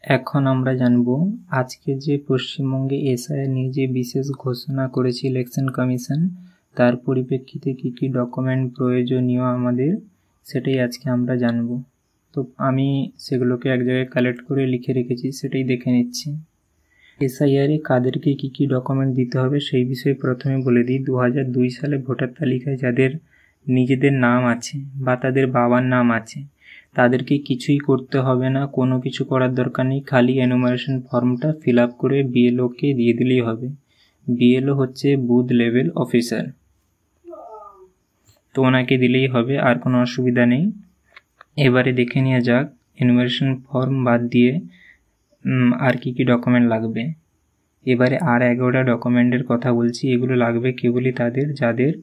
এখন আমরা জানব আজকে যে পশ্চিমবঙ্গে এসআইআর নিয়ে যে বিশেষ ঘোষণা করেছে ইলেকশন কমিশন, তার পরিপ্রেক্ষিতে কী কী ডকুমেন্ট প্রয়োজনীয় আমাদের, সেটাই আজকে আমরা জানব। তো আমি সেগুলোকে এক জায়গায় কালেক্ট করে লিখে রেখেছি, সেটাই দেখে নিচ্ছি। এসআইআরে কাদেরকে কী কী ডকুমেন্ট দিতে হবে সেই বিষয়ে প্রথমে বলে দিই। 2002 সালে ভোটার তালিকায় যাদের নিজেদের নাম আছে বা তাদের বাবার নাম আছে, তাদেরকে কিছুই করতে হবে না, কোনো কিছু করার দরকার নেই। খালি এনুমারেশন ফর্মটা ফিল আপ করে বিএলওকে দিয়ে দিলেই হবে। বিএলও হচ্ছে বুথ লেভেল অফিসার, তো ওনাকে দিলেই হবে, আর কোনো অসুবিধা নেই। এবারে দেখে নেওয়া যাক এনুমারেশন ফর্ম বাদ দিয়ে আর কি কি ডকুমেন্ট লাগবে। এবারে আর 11টা ডকুমেন্টের কথা বলছি। এগুলো লাগবে কেবলই তাদের যাদের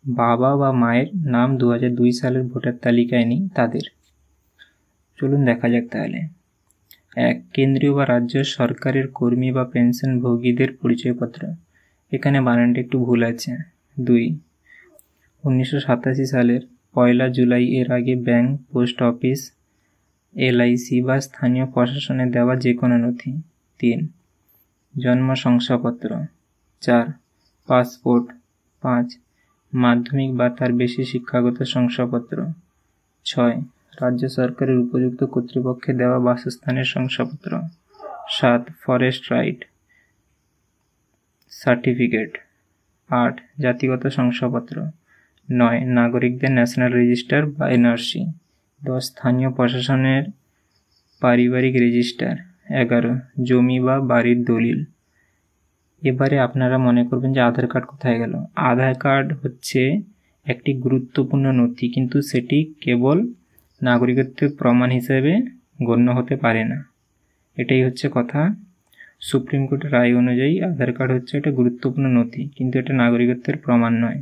বাবা বা মায়ের নাম 2002 সালের ভোটার তালিকায় নেই তাদের। চলুন দেখা যাক তাহলে। 1. কেন্দ্রীয় বা রাজ্য সরকারের কর্মী বা পেনশনভোগীদের পরিচয়পত্র। এখানে বানানটা একটু ভুল আছে। 2. 1987 সালের 1 জুলাই এর আগে ব্যাংক, পোস্ট অফিস, এলআইসি বা স্থানীয় প্রশাসনে দেওয়া যে কোনো নথি। 3. জন্ম শংসাপত্র। 4. পাসপোর্ট। 5. মাধ্যমিক বা তার বেশি শিক্ষাগত শংসাপত্র। 6. রাজ্য সরকারের উপযুক্ত কর্তৃপক্ষে দেওয়া বাসস্থানের শংসাপত্র। 7. Forest right certificate. 8. জাতিগত শংসাপত্র। 9. নাগরিকদের ন্যাশনাল রেজিস্টার বা এনআরসি। 10. স্থানীয় প্রশাসনের পারিবারিক রেজিস্টার। 11. জমি বা বাড়ির দলিল। এবারে আপনারা মনে করবেন যে আধার কার্ড কোথায় গেল। আধার কার্ড হচ্ছে একটি গুরুত্বপূর্ণ নথি, কিন্তু সেটি কেবল নাগরিকত্বের প্রমাণ হিসেবে গণ্য হতে পারে না। এটাই হচ্ছে কথা। সুপ্রিম কোর্টের রায় অনুযায়ী আধার কার্ড হচ্ছে একটা গুরুত্বপূর্ণ নথি, কিন্তু এটা নাগরিকত্বের প্রমাণ নয়।